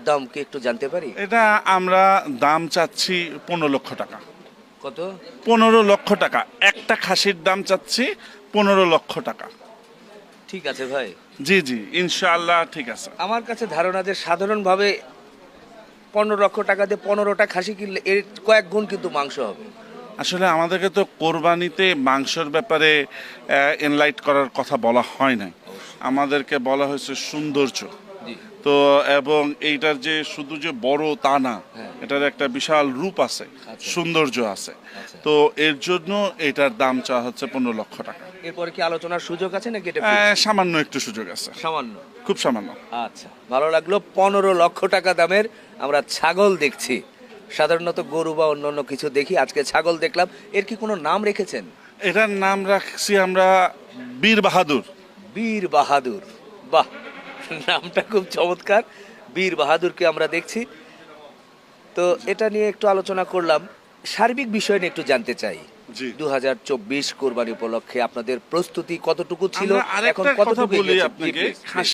দাম কি একটু জানতে পারি? এটা আমরা দাম চাচ্ছি 15 লক্ষ টাকা। কত? 15 লক্ষ টাকা। একটা খাসির দাম চাচ্ছি 15 লক্ষ টাকা। ঠিক আছে ভাই। জি জি, ইনশাআল্লাহ ঠিক আছে। আমার কাছে ধারণা যে সাধারণভাবে 15 লক্ষ টাকা দিয়ে 15টা খাসি কিনলে এর কয়েক গুণ কিন্তু মাংস হবে। আসলে আমাদেরকে তো কোরবানিতে মাংসের ব্যাপারে এনলাইট করার কথা বলা হয় নাই, আমাদেরকে বলা হয়েছে সৌন্দর্য। জি। তো এবং এইটার যে শুধু যে বড় তা না, হ্যাঁ। এটার একটা বিশাল রূপ আছে, আচ্ছা। সৌন্দর্য আছে। আচ্ছা। তো এর জন্য এটার দাম চাওয়া হচ্ছে 15 লক্ষ টাকা। এরপরে কি আলোচনার সুযোগ আছে নাকি এটা fixed? সামান্য একটু সুযোগ আছে, সামান্য। খুব সামান্য। আচ্ছা, ভালো লাগলো। 15 লক্ষ টাকা দামের আমরা ছাগল দেখছি। সাধারণত গরু বা অন্যান্য কিছু দেখি, আজকে ছাগল দেখলাম। এর কি কোনো নাম রেখেছেন? এটার নাম রাখছি আমরা বীর বাহাদুর। বীর বাহাদুর। বাহ, নামটা খুব চমৎকার। বীর বাহাদুরকে আমরা দেখছি। তো এটা নিয়ে একটু আলোচনা করলাম। সার্বিক বিষয় নিয়ে একটু জানতে চাই। জি। 2024 কোরবানি উপলক্ষে আপনাদের প্রস্তুতি কতটুকু ছিল, আমরা এখন আরেকটা কথা কতটুকু বলি এগিয়েছে? জি, আপনাকে, please, please।